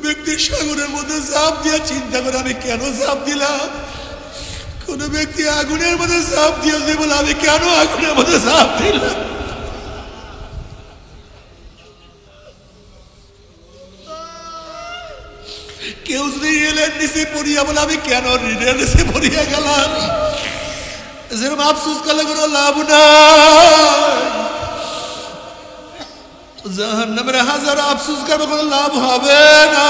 ব্যক্তি সাগরের মধ্যে ঝাঁপ দিয়ে চিন্তা করে আমি কেন ঝাঁপ দিলাম, কোন ব্যক্তি আগুনের মধ্যে ঝাঁপ দিয়েছে বলে আমি কেন আগুনের মধ্যে ঝাঁপ দিলাম। কেউ যদি রেলের নিচে পড়িয়া বলে আমি কেন রেলের নিচে পড়িয়া গেলাম, যেরকম আফসোস করলে কোনো লাভ নাই। জাহান্নামের হাজার আফসোস করবে কোনো লাভ হবে না,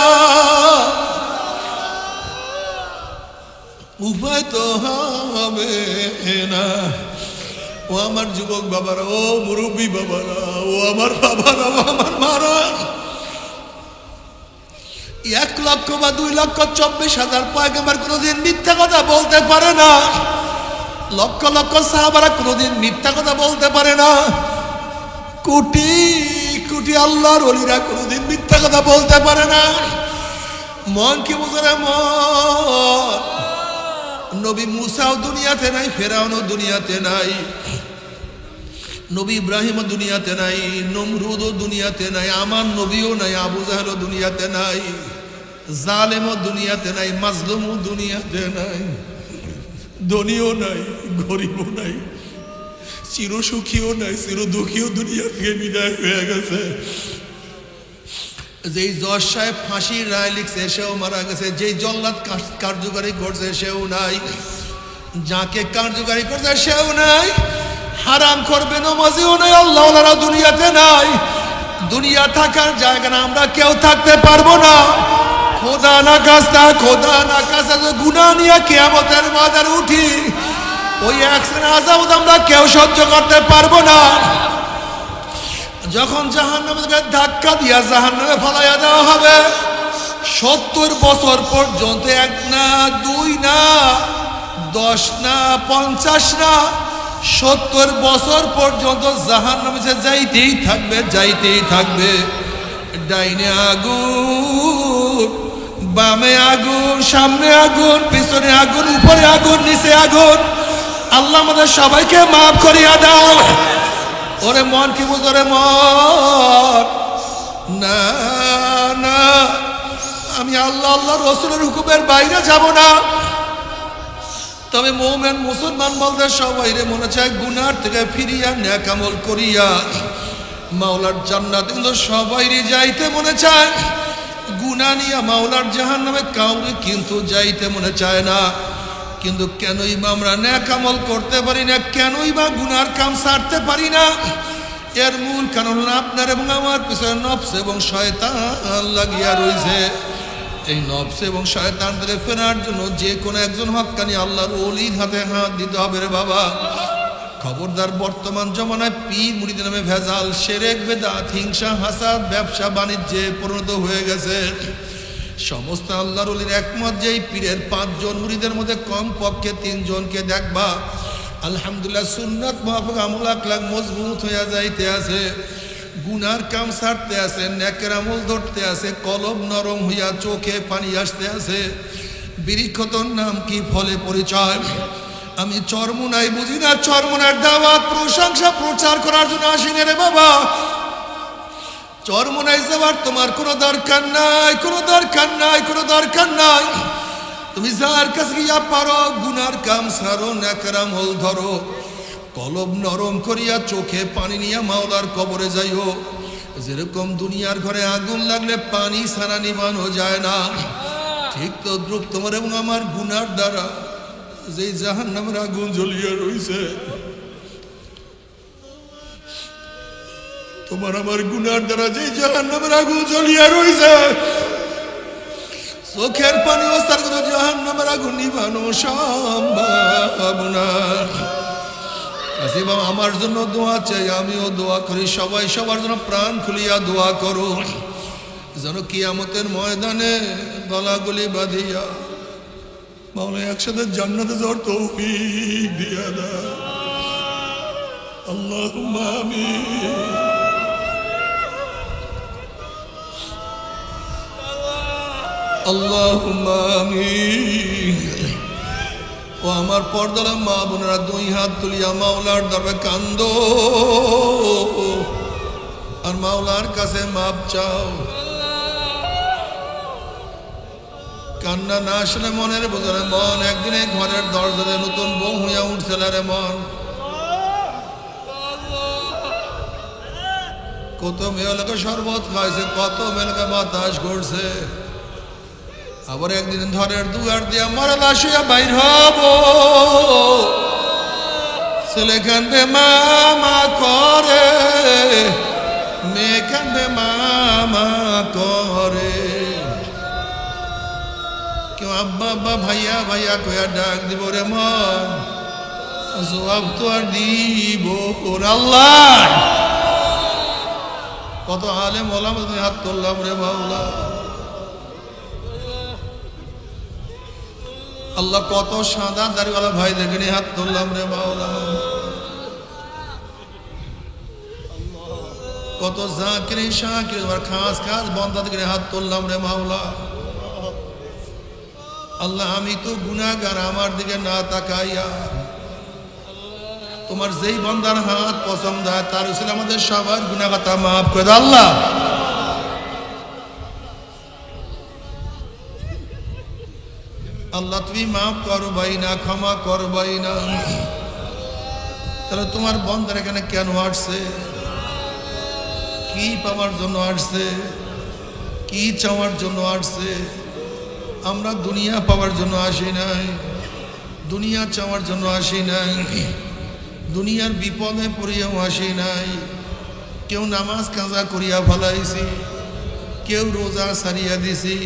উপায় তো হবে না। ও আমার যুবক বাবারা, ও মুরব্বী বাবারা, ও আমার বাবারা, ও আমার মারা, 1,00,000 বা 2,24,000 পয়গম্বর কোনোদিন মিথ্যা কথা বলতে পারে না। লক্ষ লক্ষ সাহাবারা কোনোদিন মিথ্যা কথা বলতে পারে না। কোটি কোটি আল্লাহর ওলিরা কোনোদিন মিথ্যা কথা বলতে পারে না। মন কি বুঝরে মন, নবী মুসাও দুনিয়াতে নাই, ফেরাউনও দুনিয়াতে নাই, নবী ইব্রাহিমও দুনিয়াতে নাই, নমরুদও দুনিয়াতে নাই, আমার নবীও নাই, আবু জাহেলও দুনিয়াতে নাই, জালেমও দুনিয়াতে নাই, মাজলুমও দুনিয়াতে নাই, ধনীও নাই, গরিবও নাই, চিরসুখীও নাই, চিরদুঃখীও দুনিয়া থেকে বিদায় হয়ে গেছে। যেই জজ সাহেব ফাঁসির রায় লিখছে সেও মারা গেছে, যেই জল্লাদ কার্যকারী করছে সেও নাই, যাকে কার্যকারী করছে সেও নাই, হারাম করবে নমাজিও নাই, আল্লাহওয়ালারা দুনিয়াতে নাই। দুনিয়া থাকার জায়গা না, আমরা কেউ থাকতে পারবো না। খোদা না কাস্তা, খোদা না কাস্তা গুনাহ নিয়ে কিয়ামতের ময়দানে উঠি, ওই একসাথে আযাব আমরা কেউ সহ্য করতে পারবো না। যখন জাহান্নামে ধাক্কা দিয়া জাহান্নামে ফলাইয়া দেওয়া হবে, 70 বছর পর্যন্ত, 1 না 2 না 10 না 50 না 70 বছর পর্যন্ত জাহান্নামে যাইতেই থাকবে, যাইতেই থাকবে। ডাইনে আগুন, বামে আগুন, সামনে আগুন, পিছনে আগুন, উপরে আগুন, নিচে আগুন। আল্লাহ আমাদের সবাইকে মাফ করিয়া দাও। ওরে মন কি বুঝরে মন, না না, আমি আল্লাহ আল্লাহ রসুলের হুকুমের বাইরে যাব না। তবে মুমিন মুসলমান বলতে সবাই রে মনে চায় গুনার থেকে ফিরিয়া নেক আমল করিয়া মাওলার জান্নাত কিন্তু সবাইরই যাইতে মনে চায়। গুনাহ নিয়া মাওলার জাহান্নামে কাউরে কিন্তু যাইতে মনে চায় না। কিন্তু কেনই বা আমরা নেক আমল করতে পারি না, কেনই বা গুনার কাম ছাড়তে পারি না? এর মূল কারণ আপনার এবং আমার পিছনে নফস এবং শয়তান লাগিয়া রয়েছে। এই নফস এবং শয়তান থেকে ফেরার জন্য যে কোনো একজন হক্কানি আল্লাহর ওলির হাতে হাত দিতে হবে রে বাবা। খবরদার, বর্তমান জমানায় পীর মুরিদের নামে ভেজাল, শিরক, বিদআত, হিংসা, হাসাদ, ব্যবসা বাণিজ্যে পরিণত হয়ে গেছে। সমস্ত আল্লাহর ওলির একমত যে এই পীরের 5 জন মুরিদের মধ্যে কম পক্ষে 3 জনকে দেখবা আলহামদুলিল্লাহ সুন্নাত মুআফিক আমল আকলাক মজবুত হইয়া যাইতে আছে, গুনার কাম ছাড়তে আছে, নেকের আমল ধরতে আছে, কলব নরম হইয়া চোখে পানি আসতে আছে। বৃক্ষতর নাম কি, ফলে পরিচয়। আমি চরমুনাই বুঝি না, চরমুনার দাওয়াত প্রশংসা প্রচার করার জন্য আসিনি রে বাবা। চরমুনাই যাওয়ার তোমার কোনো দরকার নাই, কোনো দরকার নাই, কোনো দরকার নাই। তুমি যার কাছে গিয়া পারো গুনার কাম ছাড়ো, নেকের আমল ধরো, কলব নরম করিয়া চোখে পানি নিয়া মাওলার কবরে যাইও। যেরকম দুনিয়ার ঘরে আগুন লাগলে পানি ছাড়া নিবানো যায় না, ঠিক তো দ্রুপ তোমার এবং আমার গুনার দ্বারা যেই জাহান্নামের আগুন জ্বলিয়া রইছে, তোমার আমার গুনার দ্বারা যেই জাহান্নামের আগুন জ্বলিয়া রইছে, চোখের পানি অবস্থার কথা জাহান্নামের আগুন নিবানো সম্ভব না। বাবা আমার জন্য দোয়া চাই, আমিও দোয়া করি, সবাই সবার জন্য প্রাণ খুলিয়া দোয়া করো, যেন কিয়ামতের ময়দানে গলাগলি বাঁধিয়া মাওলা একসাথে জান্নাতে যাওয়ার তৌফিক দিয়া দাও। আল্লাহুম্মা আমিন। আল্লাহুম্মা আমিন। ও আমার পর্দার মা বোনেরা, 2 হাত তুলিয়া মাওলার দরবারে কান্দো আর মাওলার কাছে মাপ চাও। কান্না না আসলে মনের বোঝারে মন একদিনে ঘরের দরজাতে নতুন বউ হইয়া উঠছিল রে মন। কত মেয়েকে শরবত খাইছে, কত মেয়েকে বাতাস করছে, আবার একদিন ঘরের দুয়ার দিয়া মরা লাশ হইয়া বাইর হব। ছেলে কান্দে মামা করে, মেয়ে কান্দে মামা করে, কেউ আব্বা আব্বা ভাইয়া ভাইয়া কয়া ডাক দিব রে মন, জবাব তো আর দিব আল্লাহ। কত আলেম ওলামা তুমি হাত তুললাম রে মাওলা আল্লাহ, কত সাদা দাড়িওয়ালা ভাইদেরকে নিয়ে হাত তুললাম রে মাওলা, কত জাকির শাকির খাস খাস বন্দাদেরকে নিয়ে হাত তুললাম রে মাওলা। আল্লাহ আমি তো গুনাহগার, আমার দিকে না তাকাইয়া তোমার যেই বন্দার হাত পছন্দ হয় তার উসিলে আমাদের সবার গুনাহ খাতা মাফ করে দাও আল্লাহ। আল্লাহ তুমি মাফ করবাই না, ক্ষমা করবাই না, তাহলে তোমার বন্দার এখানে কেন আসছে, কি পাওয়ার জন্য আসছে, কি চাওয়ার জন্য আসছে? আমরা দুনিয়া পাওয়ার জন্য আসি নাই, দুনিয়া চাওয়ার জন্য আসি নাই, দুনিয়ার বিপদে পড়িয়াও আসি নাই। কেউ নামাজ কাজা করিয়া ফেলাইছি, কেউ রোজা সারিয়া দিছি,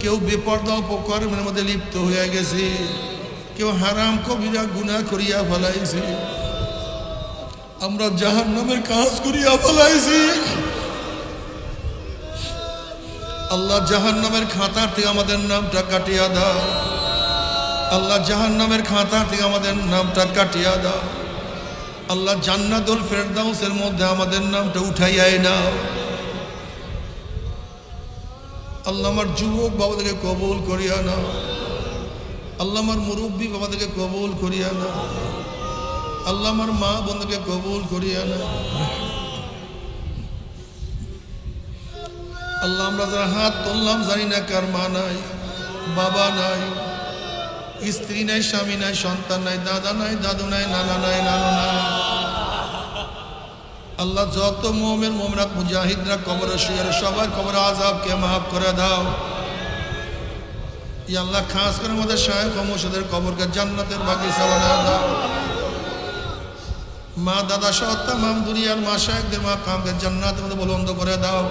কেউ বেপরদা উপকর্মের মধ্যে লিপ্ত হইয়া গেছি, কেউ হারাম কবিরা গুনাহ করিয়া ফেলাইছি, আমরা জাহান্নামের কাজ করিয়া ফেলাইছি। আল্লাহ জাহান্নামের খাতার থেকে আমাদের নামটা কাটিয়া দাও, আল্লাহ জাহান্নামের খাতার থেকে আমাদের নামটা কাটিয়া দাও। আল্লাহ জান্নাতুল ফেরদাউসের মধ্যে আমাদের নামটা উঠাইয়াই নাও। আল্লাহ আমার যুবক বাবাদেরকে কবুল করিয়া নাও, আল্লাহ আমার মুরব্বী বাবাদেরকে কবুল করিয়া নাও, আল্লাহ আমার মা বোনদেরকে কবুল করিয়া নাও। আল্লাহ আমরা যারা হাত তুললাম জানি না কার মা নাই, বাবা নাই, স্ত্রী নাই, স্বামী নাই, সন্তান নাই, দাদা নাই, দাদু নাই, নানা নাই, নানু নাই। আল্লাহ যত মুমিন মুমিনাত মুজাহিদরা কবরে শুয়ে সবার কবরে আযাবকে মাফ করে দাও। ইয়া আল্লাহ খাস করে আমাদের শায়েখ ও মুর্শিদের কবরকে জান্নাতের বাগিচা বানায় দাও। মা দাদা সহ তামাম দুনিয়ার মাশায়েখদের মাকামকে জান্নাতের মধ্যে বুলন্দ করে দাও।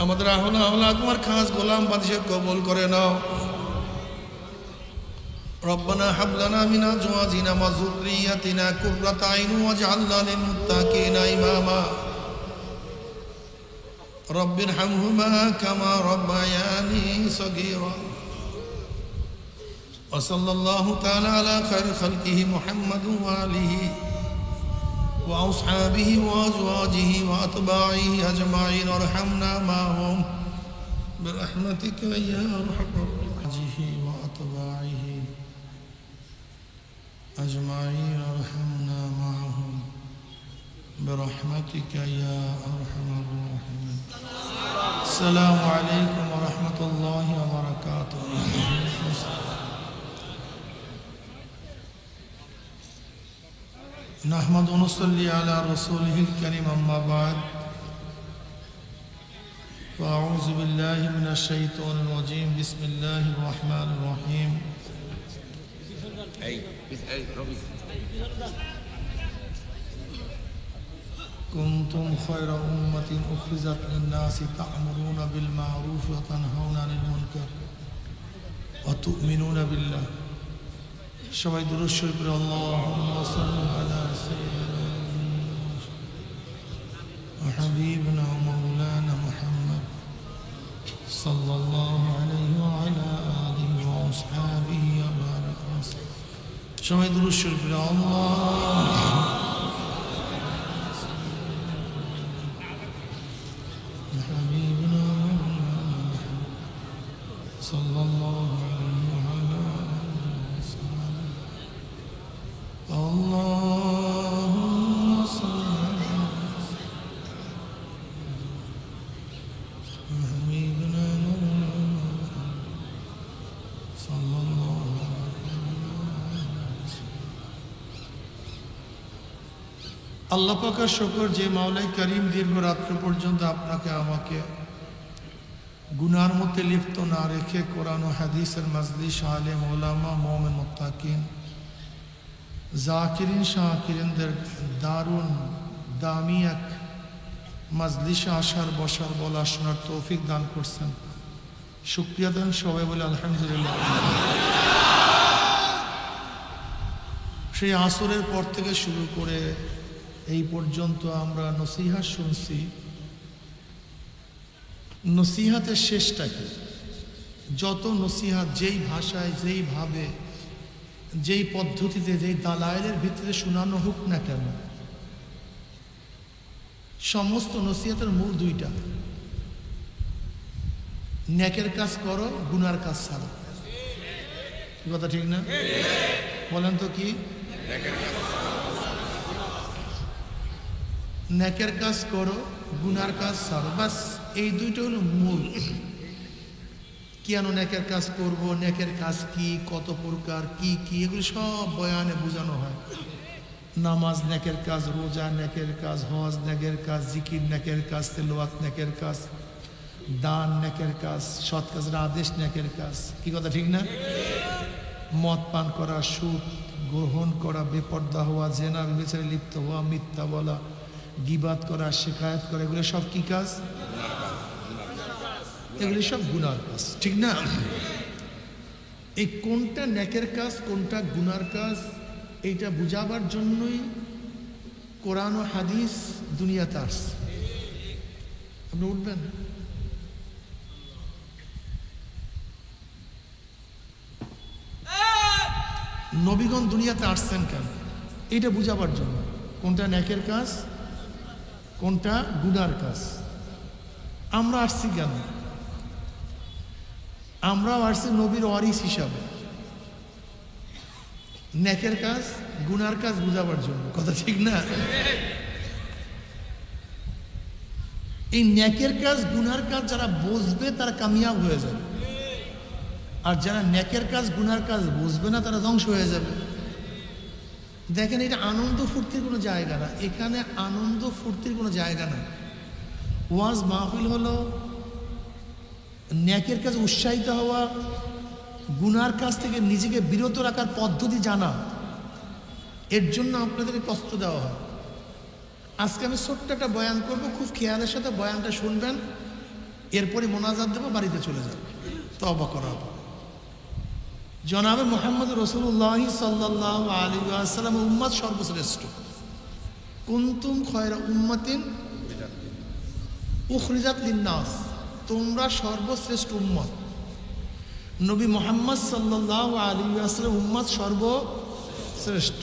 আমাদের আহলা তোমার খাস গোলাম বাদশা কবুল করে নাও। রব্বানা হাব লানা মিন আজওয়াজিনা ওয়া যুররিয়াতিনা কুররাতা আইন ওয়াজআলনা লিল মুত্তাকিনা ইমামা। রব্বিরহামহুমা কামা রাব্বায়ানি সগীরা। ওয়া সাল্লাল্লাহু তাআলা আলা খায়রি খালকিহি মুহাম্মাদিন ওয়া আলিহি ওয়া আসহাবিহি ওয়া আজওয়াজিহি ওয়া আতবাইহি আজমাইন ওয়ারহামনা মা'হুম বিরহমাতিকা ইয়া আরহামার রাহিমিন ওয়া আতবাইহি أجمعين وارحمنا معهم برحمتك يا أرحم الراحمين. السلام عليكم ورحمة الله وبركاته. نحمد ونصلي على رسوله الكريم أما بعد فأعوذ بالله من الشيطان الرجيم بسم الله الرحمن الرحيم. كنتم خير أمة أخرجت للناس تأمرون بالمعروف وتنهون عن المنكر وتؤمنون بالله. সবাই দুরূদ শরীফ পড়ে আল্লাহুম্মা সাল্লি আলা সাইয়্যিদিনা ওয়া হাবিবিনা ওয়া মাওলানা মুহাম্মদ সাল্লাল্লাহু আলাইহি ওয়া আলা আলিহি ওয়া আসহাবিহি ওয়া বারাকা ওয়াসাল্লাম. সবাই দুরূদ শরীফ পড়ে হাবিবিনা সাল্লাল্লাহু আলাইহি ওয়া আলা اللهم صل على حبيبنا আল্লাহ পাকের শুকর যে মাওলাই করিম দীর্ঘ রাত্র পর্যন্ত আপনাকে আমাকে গুনার মধ্যে লিপ্ত না রেখে কোরআন ও হাদিসের মাজলিস আলেম ওলামা মুমিন মুত্তাকিন জাকিরিন শাকিরিনদের দারুণ দামি এক মাজলিসে আসার বসার বলা শোনার তৌফিক দান করছেন। শুকরিয়া দেন সবাই বলে আলহামদুলিল্লাহ। সেই আসরের পর থেকে শুরু করে এই পর্যন্ত আমরা নসিহত শুনছি। নসিহতের শেষটা কি? যত নসিহত যেই ভাষায়, যেই ভাবে, যেই পদ্ধতিতে, যেই দালাইলের ভিতরে শোনানো হোক না কেন, সমস্ত নসিহতের মূল দুইটা: নেকের কাজ করো, গুনার কাজ ছাড়ো। কি কথা ঠিক না? বলেন তো কি? নেকের কাজ করো, গুনার কাজ ছাড়ো, বাস এই দুইটা হলো মূল। কেন নেকের কাজ করব, নেকের কাজ কি, কত প্রকার, কি কি, এগুলো সব বয়ানে বোঝানো হয়। নামাজ নেকের কাজ, রোজা নেকের কাজ, হজ নেকের কাজ, জিকির নেকের কাজ, তেলাওয়াত নেকের কাজ, দান নেকের কাজ, সৎ কাজের আদেশ নেকের কাজ। কি কথা ঠিক না? মদ পান করা, সুদ গ্রহণ করা, বেপর্দা হওয়া, জেনা ব্যভিচারে লিপ্ত হওয়া, মিথ্যা বলা, গীবাত করা, শিকায়াত করা, এগুলো সব কি কাজ? এগুলি সব গুনার কাজ, ঠিক না? এই কোনটা নেকের কাজ, কোনটা গুনার কাজ, এইটা বুঝাবার জন্যই কোরআন ও হাদিস দুনিয়াতে আসছে। আপনি উঠবেন? নবীগণ দুনিয়াতে আসছেন কেন? এইটা বুঝাবার জন্য। কোনটা নেকের কাজ, কোনটা গুনার কাজ। আমরা আসছি কেন? আমরাও আসছি নবীর ওয়ারিস হিসাবে, নেকের কাজ গুনার কাজ বুঝাবার জন্য। কথা ঠিক না? এই নেকের কাজ গুনার কাজ যারা বুঝবে তারা কামিয়াব হয়ে যাবে, আর যারা নেকের কাজ গুনার কাজ বুঝবে না তারা ধ্বংস হয়ে যাবে। দেখেন, এটা আনন্দ ফুর্তির কোনো জায়গা না। এখানে আনন্দ ফুর্তির কোনো জায়গা না। ওয়াজ মাহফিল হলো নেকের কাজ উৎসাহিত হওয়া, গুনার কাজ থেকে নিজেকে বিরত রাখার পদ্ধতি জানা। এর জন্য আপনাদেরকে কষ্ট দেওয়া হয়। আজকে আমি ছোট্ট একটা বয়ান করবো, খুব খেয়ালের সাথে বয়ানটা শুনবেন, এরপরে মোনাজাত দেবো, বাড়িতে চলে যাবে, তওবা করা হবে। জনাবে মুহাম্মদ রাসূলুল্লাহ সাল্লাল্লাহু আলাইহি ওয়াসাল্লাম উম্মত সর্বশ্রেষ্ঠ। কুনতুম খায়রা উম্মাতিন উখরিজাত লিন-নাস, তোমরা সর্বশ্রেষ্ঠ উম্মত। নবী মুহাম্মদ সাল্লাল্লাহু আলাইহি ওয়াসাল্লাম উম্মত সর্বশ্রেষ্ঠ।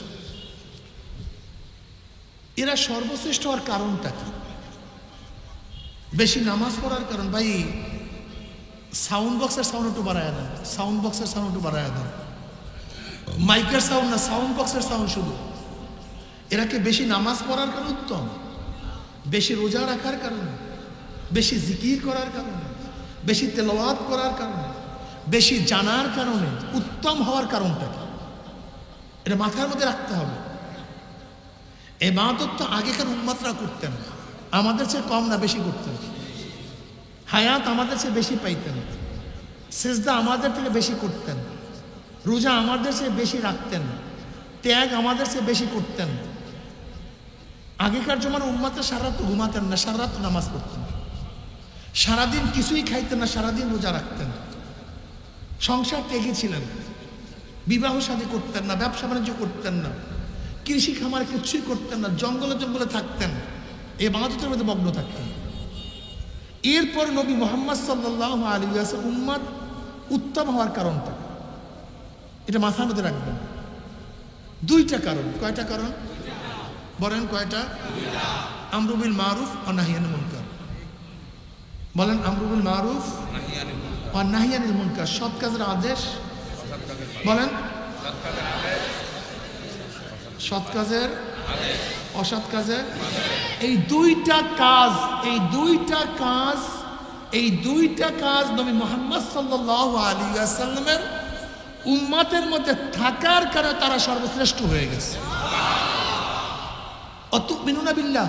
এরা সর্বশ্রেষ্ঠ হওয়ার কারণটা কি? বেশি নামাজ পড়ার কারণ। ভাই, সাউন্ড বক্সের সাউন্ড একটু বাড়ায় দেন, সাউন্ড বক্সের সাউন্ড একটু বাড়ায় দেন। মাইকের সাউন্ড না, সাউন্ড বক্সের সাউন্ড শুধু। এরা কি বেশি নামাজ পড়ার কারণ উত্তম? বেশি রোজা রাখার কারণে, বেশি জিকির করার কারণে, বেশি তেলাওয়াত করার কারণে, বেশি জানার কারণে উত্তম হওয়ার কারণটা কি? এটা মাথার মধ্যে রাখতে হবে। ইবাদত তো আগেকার উম্মতরা করতেন, আমাদের চেয়ে কম না বেশি করতেন। হায়াত আমাদের চেয়ে বেশি পাইতেন, সিজদা আমাদের থেকে বেশি করতেন, রোজা আমাদের চেয়ে বেশি রাখতেন, ত্যাগ আমাদের চেয়ে বেশি করতেন। আগেকার জমানার উম্মতে সারা রাত ঘুমাতেন না, সারা রাত নামাজ পড়তেন, সারাদিন কিছুই খাইতেন না, সারাদিন রোজা রাখতেন, সংসার ত্যাগী ছিলেন, বিবাহ শাদী করতেন না, ব্যবসা বাণিজ্য করতেন না, কৃষি খামার কিছুই করতেন না, জঙ্গলে জঙ্গলে থাকতেন, ইবাদতের মধ্যে মগ্ন থাকতেন। এরপর নবী মুহাম্মদ সাল্লাল্লাহু আলাইহি ওয়াসাল্লাম উম্মত উত্তম হওয়ার কারণটা এটা মাথার মধ্যে রাখবেন। দুইটা কারণ। কয়টা কারণ বলেন? কয়টা? আমরু বিল মারুফ ওয়া নাহই আনিল মুনকার। বলেন, আমরু বিল মারুফ ওয়া নাহই আনিল মুনকার। সৎ কাজের আদেশ, বলেন সৎ কাজের, অসৎ কাজের। এই দুইটা কাজ, এই দুইটা কাজ, এই দুইটা কাজ নবী মুহাম্মদ সাল্লাল্লাহু আলাইহি ওয়াসাল্লামের উম্মতের মধ্যে থাকার কারণে তারা সর্বশ্রেষ্ঠ হয়ে গেছে। অতুমিনুনা বিল্লাহ,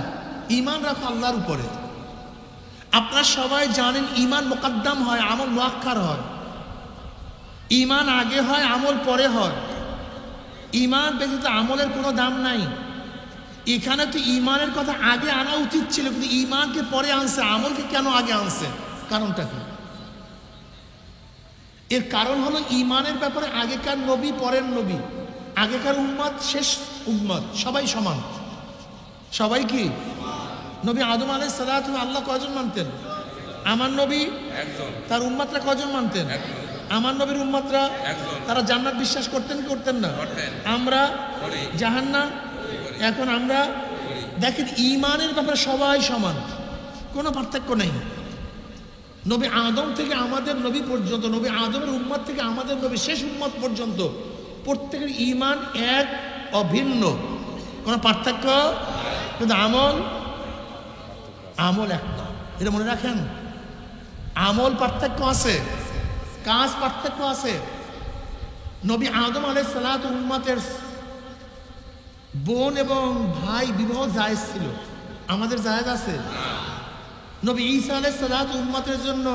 ঈমান রাখো আল্লাহর উপরে। আপনারা সবাই জানেন ঈমান মুকদ্দম হয়, আমল মুআক্খার হয়। ঈমান আগে হয়, আমল পরে হয়। ঈমান ব্যতীত আমলের কোনো দাম নাই। এখানে তো ঈমানের কথা আগে আনা উচিত ছিল, কিন্তু ঈমানকে পরে আনছে, আমলকে কেন আগে আনছে? কারণটা কি? এর কারণ হলো ঈমানের ব্যাপারে আগেকার নবী পরের নবী, আগেকার উম্মত শেষ উম্মত, সবাই সমান। সবাই কি? নবী আদম আলাইহিস সালাতু আল্লাহ কয়জন মানতেন? আমার নবী একজন। তার উম্মতরা কয়জন মানতেন? আমার নবীর উম্মতরা তারা জান্নাত বিশ্বাস করতেন কি করতেন না? আমরা জাহান্নাম। এখন আমরা দেখেন ঈমানের ব্যাপারে সবাই সমান, কোনো পার্থক্য নেই। নবী আদম থেকে আমাদের নবী পর্যন্ত, নবী আদমের উম্মত থেকে আমাদের নবী শেষ উম্মত পর্যন্ত প্রত্যেকের ঈমান এক, অভিন্ন, কোনো পার্থক্য। কিন্তু আমল এক না, এটা মনে রাখেন। আমল পার্থক্য আছে, কাজ পার্থক্য আছে। নবী আদম আলাইহিস সালাতু উম্মতের বোন এবং ভাই বিবাহ জায়েজ ছিল, আমাদের জায়েজ আছে? নবী ঈসা আলাইহিস সালাতু উম্মতের জন্য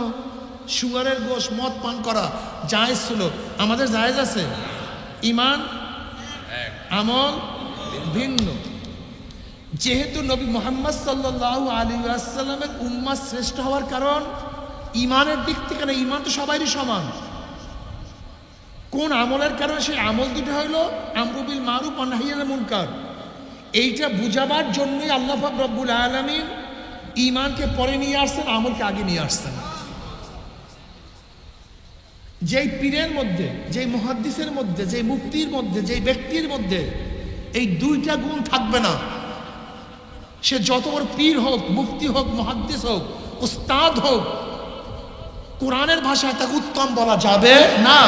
সুগারের গোশ, মদ পান করা জায়েজ ছিল, আমাদের জায়েজ আছে? ঈমান আমল ভিন্ন। যেহেতু নবী মুহাম্মদ সাল্লাল্লাহু আলাইহি ওয়াসাল্লামের উম্মাত শ্রেষ্ঠ হওয়ার কারণ ঈমানের দিক থেকে না, ঈমান তো সবারই সমান। কোন আমলের কারণে? সেই আমল দুটো হইল আমরু বিল মারুফ ওয়া নাহয়ি আনিল মুনকার। এইটা বুঝাবার জন্যই আল্লাহ পাক রব্বুল আলামিন ঈমানকে পরে নিয়ে আসছেন, আমলকে আগে নিয়ে আসছেন। যেই পীরের মধ্যে, যেই মুহাদ্দিসের মধ্যে, যেই মুফতির মধ্যে, যেই ব্যক্তির মধ্যে এই দুইটা গুণ থাকবে না, সে যত বড় পীর হোক, মুফতি হোক, মুহাদ্দিস হোক, উস্তাদ হোক, কোরআনের ভাষায় তাকে উত্তম বলা যাবে না,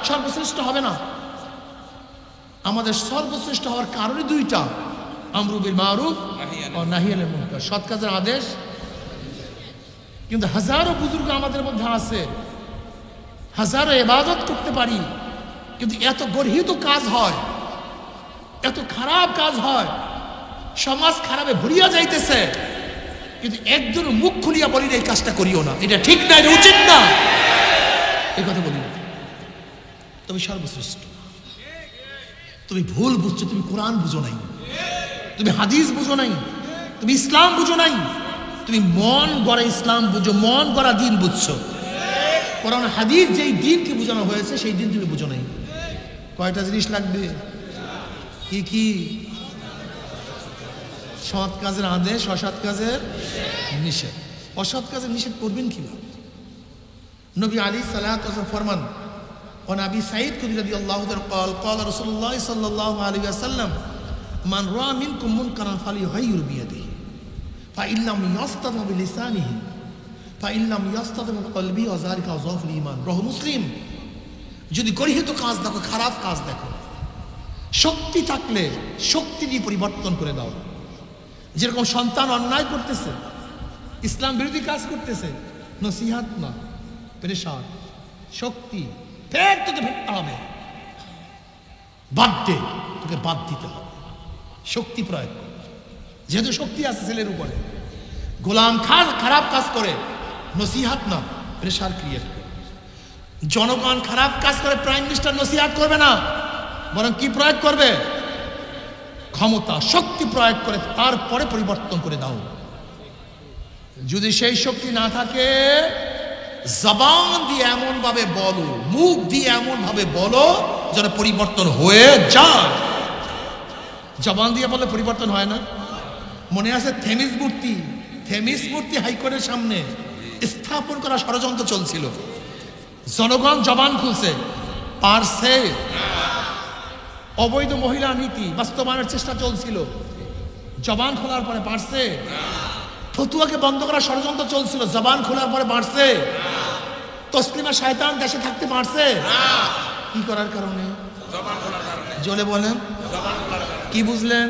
সর্বশ্রেষ্ঠ হবে না। আমাদের সর্বশ্রেষ্ঠ হওয়ার কারণে দুইটা, আমরু বিল মারুফ ও নাহি আনিল মুনকার, সৎ কাজের আদেশ। কিন্তু হাজারো বুজুর্গ আমাদের মধ্যে আছে, হাজারো ইবাদত করতে পারি, কিন্তু এত গর্হিত কাজ হয়, এত খারাপ কাজ হয়, সমাজ খারাপে ভরিয়া যাইতেছে, কিন্তু একজন মুখ খুলিয়া বলি না এই কাজটা করিও না, এটা ঠিক না, এটা উচিত না, এই কথা বলি না। তুমি সর্বশ্রেষ্ঠ। তুমি ভুল বুঝছো, তুমি কোরআন বুঝো নাই, তুমি হাদিস বুঝো নাই, তুমি ইসলাম বুঝো নাই, তুমি মন গড়া ইসলাম বুঝো, মন গড়া দিন বুঝছো। কোরআন হাদিস যেই দিনকে বোঝানো হয়েছে সেই দিন তুমি বুঝো নাই। কয়টা জিনিস লাগবে? কি কি? সৎ কাজের আদেশ, অসৎ কাজের নিষেধ। অসৎ কাজের নিষেধ করবেন কিভাবে? নবী আলাইহিস সালাতু ওয়াস সালাম ফরমান, ওয়া নবী সাঈদ খুদরি রাদিয়াল্লাহু তাআলা قال قال رسول الله صلى الله عليه وسلم من راى منكم منكرا فليغير بيده فإن لم يستطع بلسانه فإن لم يستطع بقلبه وذلك ضعف الإيمان। রহ মুসলিম। যদি গর্হিত কাজ দেখো, খারাপ কাজ দেখো, শক্তি থাকলে শক্তি দিয়ে পরিবর্তন করে দাও। যেরকম সন্তান অন্যায় করতেছে, ইসলাম বিরোধী কাজ করতেছে, নসিহাত না, প্রেশার, শক্তি, ফের তোকে ফেরতে হবে, বাদ দে, তোকে বাদ দিতে হবে, শক্তি প্রয়োগ কর। যেহেতু শক্তি আছে ছেলের উপরে, গোলাম খান খারাপ কাজ করে, নসিহাত না, প্রেশার ক্রিয়েট করে। জনগণ খারাপ কাজ করে, প্রাইম মিনিস্টার নসিহাত করবে না, বরং কি প্রয়োগ করবে? ক্ষমতা, শক্তি প্রয়োগ করে তারপরে পরিবর্তন করে দাও। যদি সেই শক্তি না থাকে, জবান দিয়ে এমন ভাবে বলো, মুখ দিয়ে এমন ভাবে বলো যেন পরিবর্তন হয়ে যায়। জবান দিয়ে বলে পরিবর্তন হয় না। মনে আছে থেমিস মূর্তি হাইকোর্টের সামনে স্থাপন করা ষড়যন্ত্র চলছিল, জনগণ জবান খুলছে, পারছে। অবৈধ মহিলা নীতি বাস্তবায়নের চেষ্টা চলছিল, জবান খোলার পরে পারছে। ফতুয়াকে বন্ধ করার ষড়যন্ত্র চলছিল, জবান খোলার পরে পারছে। তসলিমা শয়তান দেশে থাকতে পারছে, কি করার কারণে? জলে বলেন, কি বুঝলেন?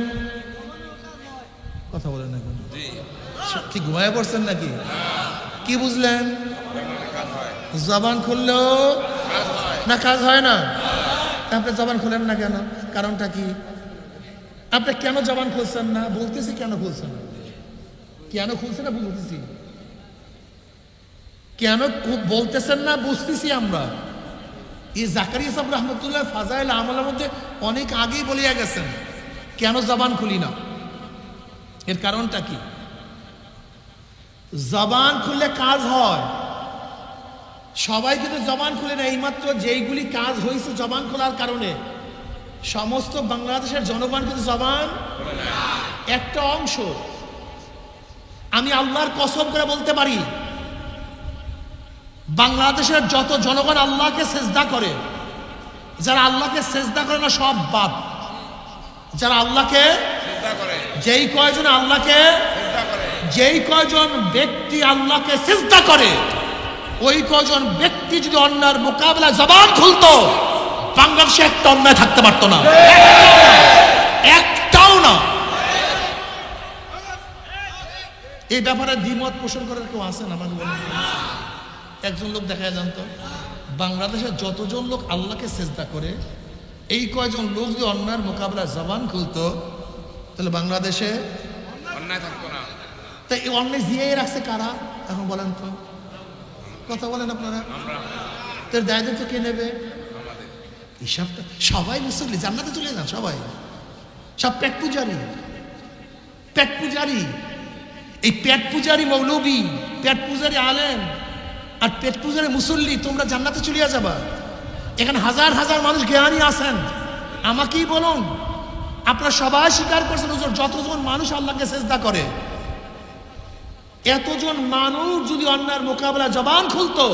কথা বলেন এখন, কি ঘুমায় পড়ছেন নাকি? কি বুঝলেন? জবান খুললেও না কাজ হয় না। আপনি জবান খুলেন না কেন? কারণটা কি? আপনি কেন জবান খুলছেন না? বলতেছি কেন খুলছেন না, কেন খুলছেন না বলতেছি, কেন বলতেছেন না বুঝতেছি আমরা। এই জাকারিয়া সাহেব রহমতুল্লাহ ফাজাইল আমলের মধ্যে অনেক আগেই বলিয়া গেছেন কেন জবান খুলি না। এর কারণটা কি? জবান খুললে কাজ হয়, সবাই কিন্তু জবান খুলে না। এইমাত্র যেইগুলি কাজ হয়েছে জবান খোলার কারণে, সমস্ত বাংলাদেশের জনগণ কিন্তু জবান একটা অংশ। আমি আল্লাহর কসম করে বলতে পারি, বাংলাদেশের যত জনগণ আল্লাহকে সেজদা করে, যারা আল্লাহকে সেজদা করে না সব বাদ। যারা আল্লাহকে যেই কয়জন আল্লাহকে যেই কয়জন ব্যক্তি আল্লাহকে সেজদা করে, ওই কয়জন ব্যক্তি যদি অন্যায়ের মোকাবেলায় জবান খুলতো, বাংলাদেশে একটা অন্যায় থাকতে পারতো না, একটাও না। এই ব্যাপারে দ্বিমত পোষণ করার কেউ আছেন? আমাকে বলেন, একজন লোক দেখা জানতো বাংলাদেশের যতজন লোক আল্লাহকে সেজদা করে, এই কয়জন লোক যদি অন্যায়ের মোকাবেলায় জবান খুলতো, তাহলে বাংলাদেশে অন্যায় থাকতো না। তাই এই অন্যায় জিয়ে রাখছে কারা? এখন বলেন তো, কথা বলেন আপনারা। তার দায়িত্ব কে নেবে? হিসাবটা সবাই মুসল্লি, জান্নাতে চলে যান সবাই, সব পেট পূজারি, পেট পূজারি। এই পেট পূজারি মৌলবী, পেট পূজারি আলেম আর পেট পূজারি মুসল্লি, তোমরা জান্নাতে চলিয়া যাবা। এখানে হাজার হাজার মানুষ জ্ঞানী আছেন, আমাকেই বলুন, আপনারা সবাই স্বীকার করছেন হুজুর যতজন মানুষ আল্লাহকে সেজদা করে, এতজন মানুষ যদি অন্যায়ের মোকাবেলা জবান খুলতো,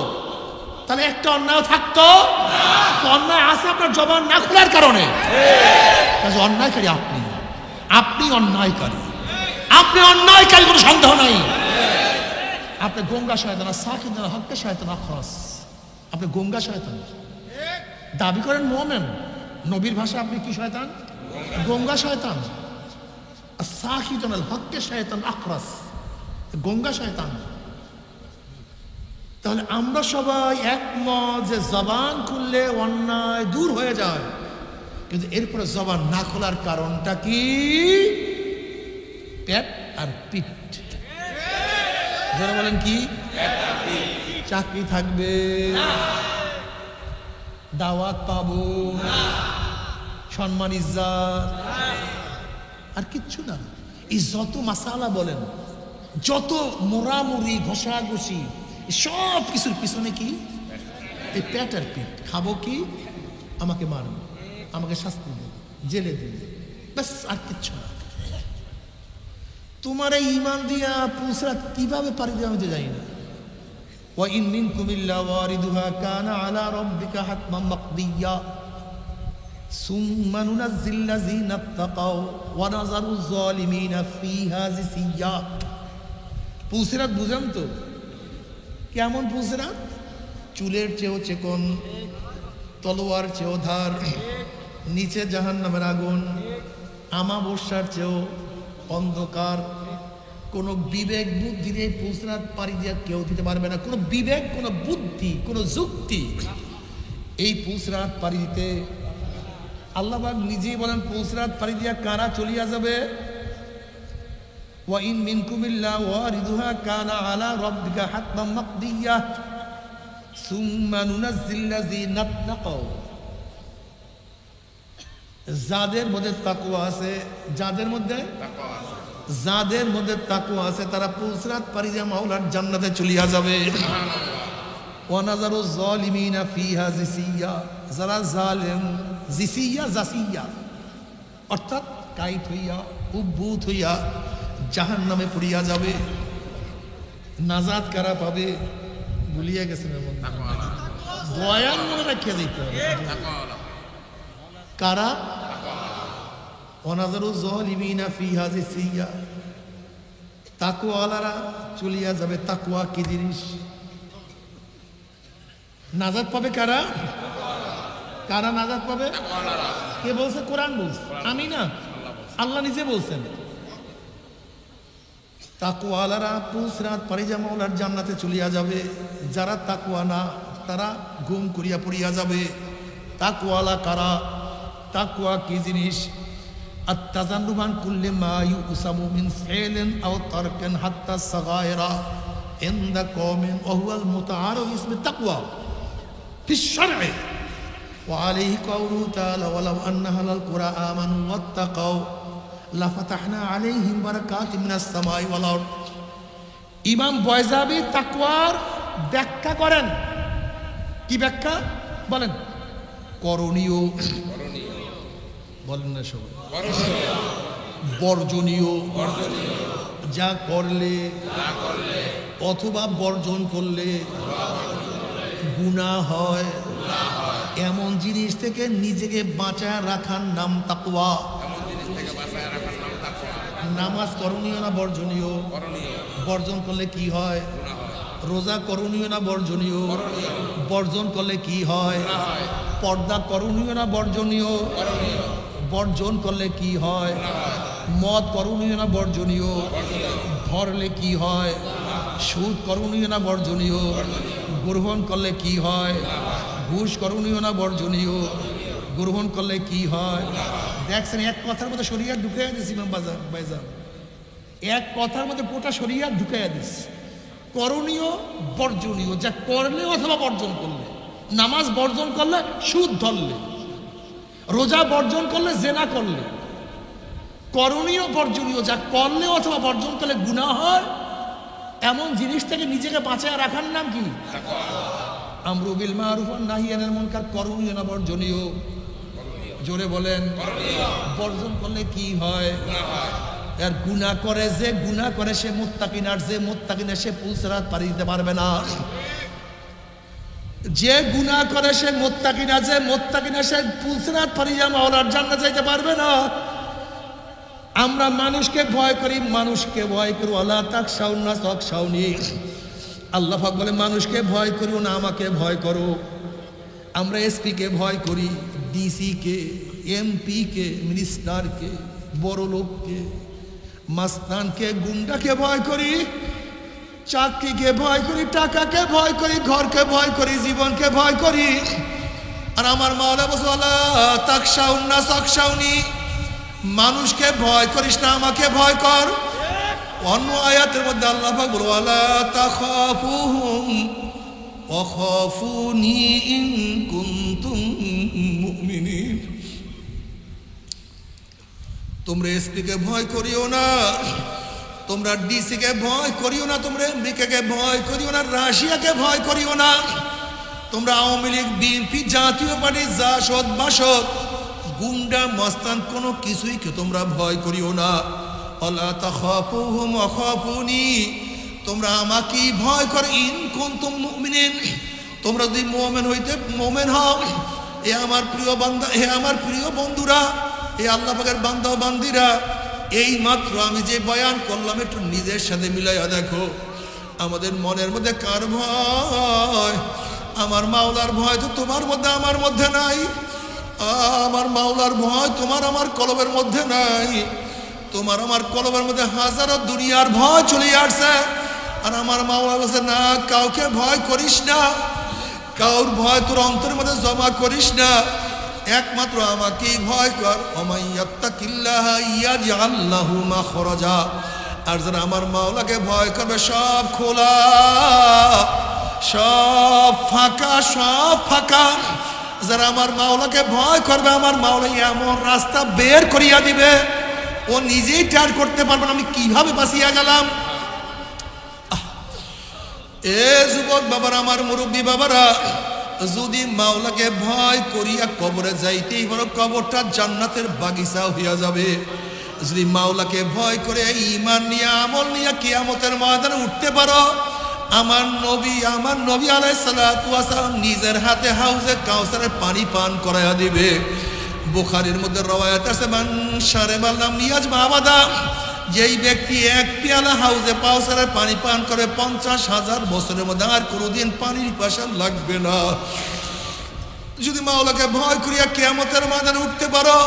তাহলে একটা অন্যায় থাকতো তো। অন্যায় আছে আপনার জবান না খোলার কারণে। অন্যায়কারী আপনি, আপনি অন্যায়কারী, আপনি অন্যায়কারী, কোনো সন্দেহ নাই। আপনি গঙ্গা শয়তান, সাকিন হককে শয়তান আখরাস, আপনি গঙ্গা শয়তান দাবি করেন মুমিন, নবীর ভাষা আপনি কি শয়তান? গঙ্গা শয়তান। সাকিন হককে শয়তান আখরাস, গঙ্গা শয়তান। তাহলে আমরা সবাই একমত যে জবান খুললে অন্যায় দূর হয়ে যায়, কিন্তু এরপরে জবান না খোলার কারণটা কি? পেট আর পিঠ। যারা বলেন কি? চাকরি থাকবে, দাওয়াত পাবো, সম্মান ইজ্জত, আর কিচ্ছু না। এই যত মাসালা বলেন, যত মোরামুরি ঘষাঘষি, সব কিছুর পিছনে কি? এই পেট আর পিঠ। খাবো কি? আমাকে মারবে, আমাকে শাস্তি দেবে, জেলে দেবে, ব্যাস, আর কিচ্ছু না। তোমার এই ঈমান দিয়া পুসরাত কিভাবে পারি দেবে আমি তো জানি না। ওয়া ইন মিনকুম ইল্লা ওয়ারিদুহা কানা আলা রাব্বিকা হাতমান মাকদিয়া সুম্মা নুনাজ্জিল্লাযিনা তাকাও ওয়া নাযারুয যালিমিনা ফিহা জিসিয়া। পুসরাত বুঝেন তো কেমন পুসরাত? চুলের চেয়েও চেকন, তলোয়ার চেয়েও ধার, নিচে জাহান্নামের আগুন, আমাবস্যার চেয়েও অন্ধকার। কোনো বিবেক বুদ্ধি দিয়ে পুসরাত পারি দিয়ে কেউ দিতে পারবে না। কোনো বিবেক, কোনো বুদ্ধি, কোনো যুক্তি এই পুসরাত পারি দিতে। আল্লাহ পাক নিজেই বলেন পুসরাত পারি দিয়া কারা চলিয়া যাবে? ওয়া ইন মিনকুম ইল্লা ওয়ারিদুহা কানা আলা রাব্বিকা হাতমান মাকদিয়া সুম্মা নুনাজ্জিল্লাযিনা তাকাও। যাদের মধ্যে তাকওয়া আছে, যাদের মধ্যে তাকওয়া আছে তারা পুসরাত পারি দিয়া মাওলার জান্নাতে চলিয়া যাবে। ওয়া নাযারুয যালিমিনা ফিহা জিসিয়া। যারা জালেম, জিসিয়া জাসিয়া অর্থাৎ কাইট হইয়া উদ্ভূত হইয়া জাহান্নামে পড়িয়া যাবে। নাজাত কারা পাবে? ভুলিয়া গেছেন, এমন বয়ান মনে রাখিয়া দিতে হবে। কারা? ওয়ানাযারুয যালিমিনা ফিহা জিসিয়া। তাকওয়ালারা চলিয়া যাবে। তাকওয়া কি জিনিস? নাজাত পাবে কারা? কারা নাজাত পাবে? কে বলছে? কোরআন বলছে, আমি না, আল্লাহ নিজে বলছেন। তাকওয়ালারা পুসরাত পারি দিয়া মাওলার জান্নাতে চলিয়া যাবে। যারা তাকওয়া না তারা গুম করিয়া পড়িয়া যাবে। তাকওয়ালা কারা? তাকওয়া কি জিনিস? التذنب عن كل ما يؤسم من فعل أو ترك حتى الصغائر عند قوم وهو المتعارف باسم التقوى في الشرع وعليه قوله تعالى ولو أن أهل القرى آمنوا واتقوا لفتحنا عليهم بركات من السماء والأرض ইমাম বয়জাবি তাকওয়ার ব্যাখ্যা করেন কি ব্যাখ্যা বলেন করণীয় বলেন না সবাই বর্জনীয় যা করলে অথবা বর্জন করলে গুনাহ হয় এমন জিনিস থেকে নিজেকে বাঁচায় রাখার নাম তাকওয়া নামাজ করণীয় না বর্জনীয় বর্জন করলে কি হয় রোজা করণীয় না বর্জনীয় বর্জন করলে কি হয় পর্দা করণীয় না বর্জনীয় বর্জন করলে কি হয় মদ করণীয় না বর্জনীয় ধরলে কি হয় সুদ করণীয় না বর্জনীয় গ্রহণ করলে কি হয় ঘুষ করণীয় না বর্জনীয় গ্রহণ করলে কি হয় দেখছেন এক কথার মধ্যে শরীয়ত ঢুকাইয়া দিস ইমাম ভাইজান এক কথার মধ্যে পুরোটা শরীয়ত ঢুকাইয়া দিস করণীয় বর্জনীয় যা করলে অথবা বর্জন করলে নামাজ বর্জন করলে সুদ ধরলে রোজা বর্জন করলে জেনা করলে করণীয় বর্জনীয় যা করলে অথবা বর্জন করলে গুনাহ হয় এমন জিনিস থেকে নিজেকে বাঁচায় রাখার নাম কি আমরু বিল মারুফ ওয়া নাহি আনিল মুনকার করণীয় না বর্জনীয় জোরে বলেন বর্জন করলে কি হয় আর গুনাহ করে যে গুনাহ করে সে মুত্তাকিন আর যে মুত্তাকিন সে পুলসিরাত পারি দিতে পারবে না যে গুনাহ করে সে মুত্তাকিন আছে মুত্তাকিন সে পুলসিরাত পারি যা মাওলার জান্নাত যাইতে পারবে না আমরা মানুষকে ভয় করি আল্লাহ তাকশাউন নাস তাকশাউনি আল্লাহ পাক বলে মানুষকে ভয় করিও না আমাকে ভয় করো আমরা এসপি কে ভয় করি ডিসি কে এমপি কে মিনিস্টার কে বড় লোককে মাস্তানকে গুন্ডাকে ভয় করি চাকরিকে ভয় করি টাকাকে ভয় করি ঘরকে ভয় করি জীবনকে ভয় করি আর আমার মাওলা বলে আল্লাহ তাকশাউন নাস তাকশাউনি মানুষকে ভয় করিস না আমাকে ভয় কর অন্য আয়াতের মধ্যে আল্লাহ পাক বলে ওয়ালা তাখাফুহুম ওয়া খাফুনি ইন কুনতুম মুমিনিন তোমরা এসপি কে ভয় করিও না তোমরা ডিসি কে ভয় করিও না তোমরা আমেরিকা কে ভয় করিও না রাশিয়াকে ভয় করিও না তোমরা আওয়ামী লীগ বিএনপি জাতীয় পার্টি জাসদ বাসদ গুন্ডা মস্তান কোনো কিছুই কে তোমরা ভয় করিও না আলা তাখাফুহুম ওয়া খাফুনি তোমরা আমাকেই ভয় কর ইন কুনতুম মুমিনিন তোমরা যদি মুমিন হইতে মুমিন হও এ আমার প্রিয় বান্দা হে আমার প্রিয় বন্ধুরা এ আল্লাহ পাকের বান্দা ও বান্দিরা এই মাত্র আমি যে বয়ান করলাম একটু নিজের সাথে মিলাইয়া দেখো আমাদের মনের মধ্যে কার ভয় আমার মাওলার ভয় তো তোমার মধ্যে আমার মধ্যে নাই আমার মাওলার ভয় তোমার আমার কলবের মধ্যে নাই তোমার আমার কলবের মধ্যে হাজারো দুনিয়ার ভয় চলে আসছে আর আমার মাওলা বলছে না কাউকে ভয় করিস না কাউর ভয় তোর অন্তরের মধ্যে জমা করিস না একমাত্র আমাকেই ভয় কর ওমাইয়াত্তাকিল্লাহ ইয়াজআল লাহু মাখরাজা আর যারা আমার মাওলাকে ভয় করবে সব খোলা সব ফাঁকা যারা আমার মাওলাকে ভয় করবে আমার মাওলা এমন রাস্তা বের করিয়া দিবে ও নিজেই টের করতে পারবে না আমি কিভাবে বাঁচিয়া গেলাম এ যুবক বাবারা আমার মুরব্বী বাবারা যদি মাওলাকে ভয় করিয়া কবরে যাইতেই বড় কবরটা জান্নাতের বাগিচা হইয়া যাবে যদি মাওলাকে ভয় করে ঈমান নিয়ে আমল নিয়ে কিয়ামতের ময়দানে উঠতে পারো আমার নবী আলাইহিস সালাতু ওয়াস সালাম নিজের হাতে হাউজে কাউসারের পানি পান করায়া দিবে বুখারীর মধ্যে রওয়ায়াত আছে মান শারিবা লাম ইয়াজমা আবাদা যেই ব্যক্তি এক পেয়ালা হাউজে কাউসারের পানি পান করে 50,000 বছরের মধ্যে আর কোনোদিন পানির পিপাসা লাগবে না যদি মাওলাকে ভয় করিয়া কিয়ামতের ময়দানে উঠতে পারো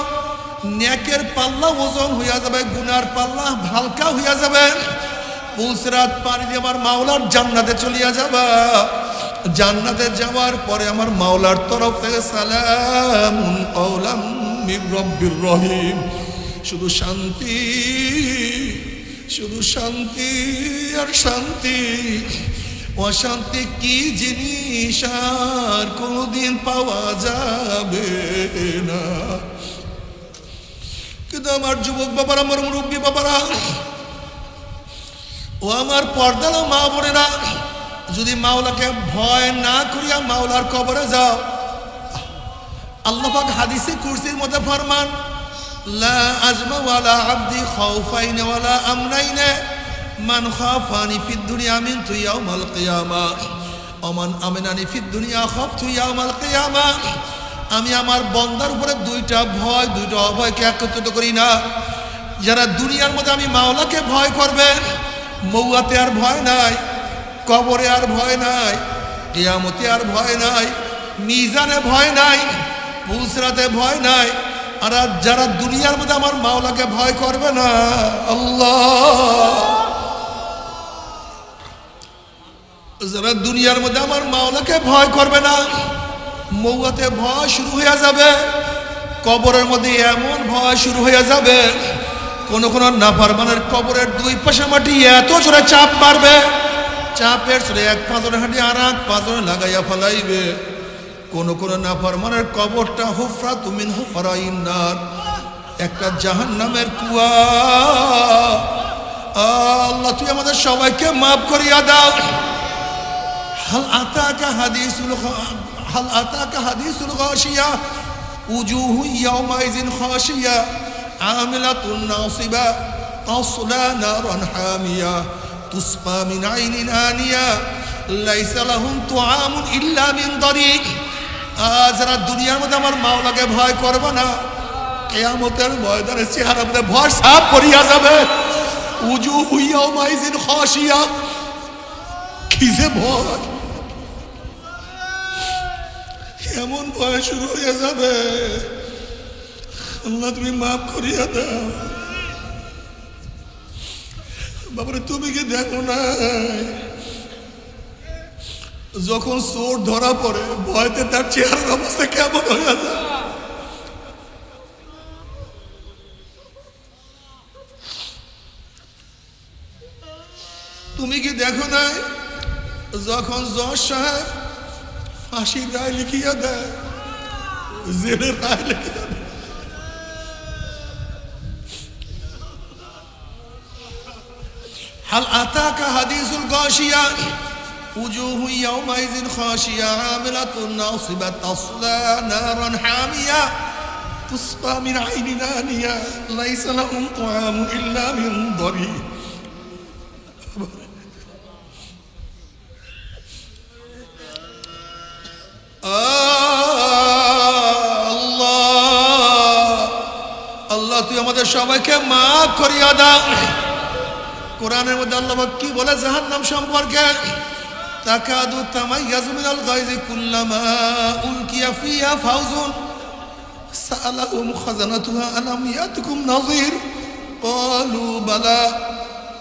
নেকের পাল্লা ওজন হইয়া যাবে গুনার পাল্লা হালকা হইয়া যাবে পুলসিরাত পানি দিয়ে আমার মাওলার জান্নাতে চলিয়া যাবা জান্নাতে যাওয়ার পরে আমার মাওলার তরফ থেকে সালামুন কওলাম মির রব্বির রহিম শুধু শান্তি, শুধু শান্তি আর শান্তি। অশান্তি কি জিনিস আর কোনদিন পাওয়া যাবে না। কিন্তু আমার যুবক বাবারা, আমার মুরব্বী বাবারা, ও আমার পর্দার মা বোনেরা, যদি মাওলাকে ভয় না করিয়া মাওলার কবরে যাও, আল্লাহ পাক হাদিসে কুরসির মধ্যে ফরমান, লা আজমা ওয়ালা আবদি খাউফাইন ওয়ালা আমরাইন মান খাফানি ফিদ দুনিয়া মিনতু ইয়াউমাল কিয়ামা ওমান আমিনানি ফিদ দুনিয়া খাফতু ইয়াউমাল কিয়ামা। আমি আমার বান্দার উপরে দুইটা ভয়, দুইটা অভয়কে একত্রিত করি না। যারা দুনিয়ার মধ্যে আমি মাওলাকে ভয় করবে, মৌয়াতে আর ভয় নাই, কবরে আর ভয় নাই, কিয়ামতে আর ভয় নাই, মিজানে ভয় নাই, পুলসিরাতে ভয় নাই। আর যারা দুনিয়ার মধ্যে আমার মাওলাকে ভয় করবে না, আল্লাহ, যারা দুনিয়ার মধ্যে আমার মাওলাকে ভয় করবে না, মৌয়াতে ভয় শুরু হয়ে যাবে, কবরের মধ্যে এমন ভয় শুরু হয়ে যাবে, কোন কোন নাফরমানের কবরের দুই পাশে মাটি এত জোরে চাপ মারবে, চাপের জোরে এক পাঁজরে হাঁটি আর এক পাঁজরে লাগাইয়া ফেলাইবে। কোন কোন নাফরমানের কবরটা হুফরাতু মিন হুফরাইন নার, একটা জাহান্নামের কুয়া। আল্লাহ তুই আমাদের সবাইকে মাফ করিয়া দাও। হাল আতাকা হাদিসুল গাশিয়া উজুহু ইয়াউমাইযিন খাশিয়া আমিলাতুন নাসিবা তাসলা নারান হামিয়া তুসফা মিন আইনিন আনিয়া লাইসা লাহুম তুআমুন ইল্লা মিন দারিক। যারা দুনিয়ার মধ্যে আমার মাওলাকে ভয় করবে না, কিয়ামতের ময়দানে চেহারা মধ্যে ভয় সাপ পড়িয়া যাবে। উজুহু ইয়াউমাইযিন খাশিয়া, কি যে ভয়, এমন ভয় শুরু হয়ে যাবে। আল্লাহ তুমি মাফ করিয়া দাও। বাবারে তুমি কি দেখো না, যখন চোর ধরা পড়ে ভয়তে তার চেহারার অবস্থা কেমন হয়ে যায়। তুমি কি দেখো না, যখন জজ সাহেব ফাঁসির রায় লিখিয়া দেয়, জেলের রায় লিখিয়া দেয়, হাল আতাকা হাদিসুল গাশিয়া উজুহু ইয়াউমাইযিন খাশিয়া আমিলাতুন নাসিবা তাসলা নারান হামিয়া তুসফা মিন আইনিন আনিয়া লাইসা লাহুম তুআমুন ইল্লা মিন দারিক। আল্লাহ তুই আমাদের সবাইকে মাফ করিয়া দাও। কোরআনের মধ্যে আল্লাহ কি বলে জাহান্নাম সম্পর্কে, তাকাদু তামাইয়াজু মিনাল গায়জি কুল্লামা উলকিয়া ফিহা ফাউজুন সাআলাহুম খাজানাতুহা আলাম ইয়াতকুম নাযীর ক্বালু বালা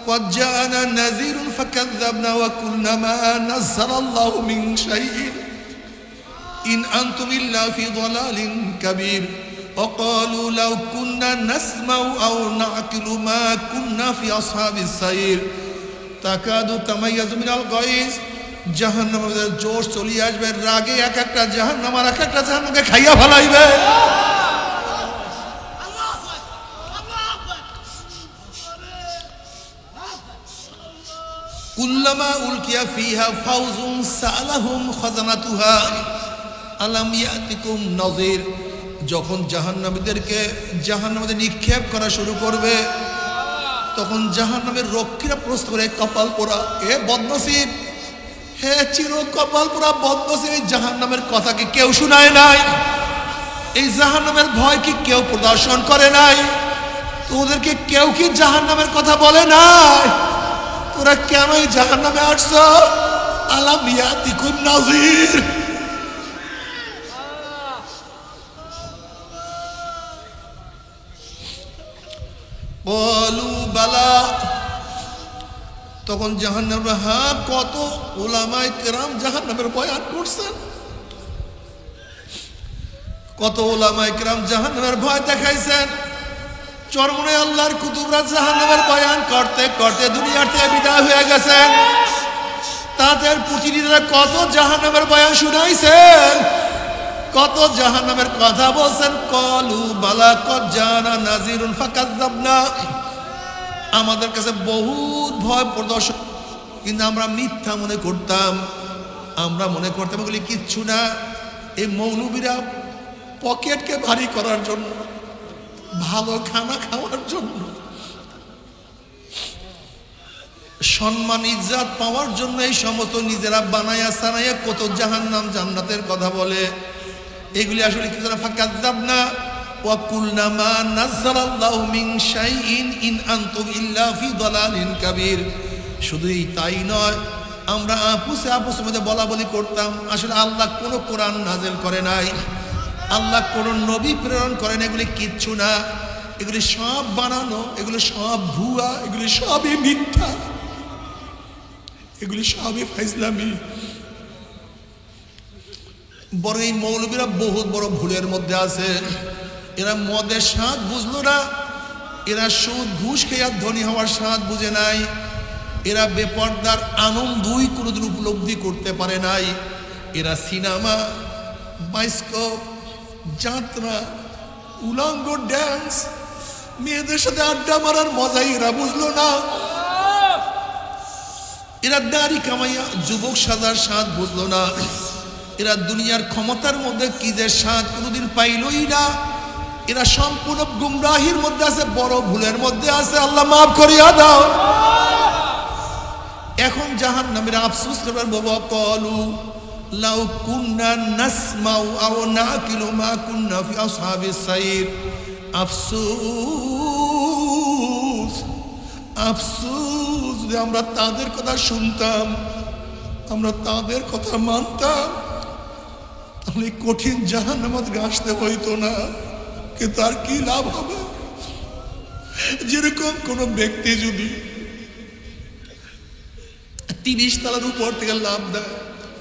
قد جاءنا نذير فكذبنا وقلنا ما نزل الله من شيء إن أنتم إلا في ضلال كبير وقالوا لو كنا نسمع أو نعقل ما كنا في أصحاب السعير تكاد تميز من الغيظ। জাহান্নামের জোশ চলিয়ে আসবে, রাগে এক একটা জাহান্নাম আর এক একটা জাহান্নামকে খাইয়া ফেলাইবে। কুল্লামা উলকিয়া ফিহা ফাউজুন সাআলাহুম খাজানাতুহা আলাম ইয়াতিকুম নাযীর। যখন জাহান্নামীদেরকে জাহান্নামে নিক্ষেপ করা শুরু করবে, তখন জাহান্নামের রক্ষীরা প্রশ্ন করে, কপাল পোড়া এ বদনসিব, হে চির কপাল পোড়া বদনসিব, এই জাহান্নামের কথা কি কেউ শুনায় নাই? এই জাহান্নামের ভয় কি কেউ প্রদর্শন করে নাই? তোদেরকে কেউ কি জাহান্নামের কথা বলে নাই? তোরা কেন এই জাহান্নামে আসছ? আলাম ইয়াতিকুম নাযীর। বলু বালা, তখন জাহান্নামের হ্যাঁ, কত উলামায়ে কেরাম জাহান্নামের বয়ান করছেন, কত উলামায়ে কেরাম জাহান্নামের ভয় দেখাইছেন। চরমনে আল্লাহর কুতুবরা জাহান্নামের বয়ান করতে করতে দুনিয়ার থেকে বিদায় হয়ে গেছেন। তাদের প্রতিনিধিরা কত জাহান্নামের বয়ান শুনাইছেন, কত জাহান্নামের কথা বলছেন। কলু বালা কদ জানা নাজিরুন ফাকাজ্জাবনা, আমাদের কাছে বহুত ভয় প্রদর্শন, কিন্তু আমরা মিথ্যা মনে করতাম। আমরা মনে করতাম এগুলি কিচ্ছু না। এই মৌলবীরা পকেটকে ভারী করার জন্য, ভালো খানা খাওয়ার জন্য, সম্মান ইজ্জত পাওয়ার জন্য এই সমস্ত নিজেরা বানায়া সানাইয়া কত জাহান্নাম জান্নাতের কথা বলে। এগুলি আসলে কিছু না। ফাকাজ্জাবনা ওয়া কুলনা মা নাযালাল্লাহু মিন শাইইন ইন আনতুম ইল্লা ফি দালালিন কাবীর। শুধুই তাই নয়, আমরা আপুসের মধ্যে বলা বলি করতাম আসলে আল্লাহ কোনো কোরআন নাজেল করে নাই, আল্লাহ কোন নবী প্রেরণ করেন, এগুলি কিচ্ছু না, এগুলি সব বানানো, এগুলি সব ভুয়া, এগুলি সবই মিথ্যা, এগুলি সবই ফাইজলামি। বড় এই মৌলবীরা বহুত বড় ভুলের মধ্যে আছে। এরা মদের স্বাদ বুঝলো না, এরা সুদ ঘুষ খেয়ে ধনী হওয়ার স্বাদ বুঝে নাই, এরা বেপর্দার আনন্দই কোনোদিন উপলব্ধি করতে পারে নাই। এরা সিনেমা, বায়োস্কোপ, যাত্রা, উলঙ্গ ড্যান্স, মেয়েদের সাথে আড্ডা মারার মজাই এরা বুঝলো না। এরা দাড়ি কামাইয়া যুবক সাজার স্বাদ বুঝলো না। এরা দুনিয়ার ক্ষমতার মধ্যে কি যে স্বাদ কোনোদিন পাইলই না। এরা সম্পূর্ণ গুমরাহির মধ্যে আছে, বড় ভুলের মধ্যে আছে। আল্লাহ মাফ করিয়া দাও। এখন জাহান্নামের আফসোস করবার বাবা, কলু লাউ কুন্না নাসমাউ আও নাকিলু মা কুন্না ফি আসহাবিস সাইর। আফসোস, আফসোস যে আমরা তাদের কথা শুনতাম, আমরা তাদের কথা মানতাম, তাহলে কঠিন জাহান্নামে আসতে হইতো না। কিন্তু আর কি লাভ হবে? যেরকম কোন ব্যক্তি যদি 30 তলার উপর থেকে লাভ দেয়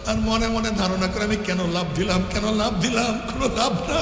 আর মনে মনে ধারণা করে আমি কেন লাভ দিলাম, কেন লাভ দিলাম, কোনো লাভ না।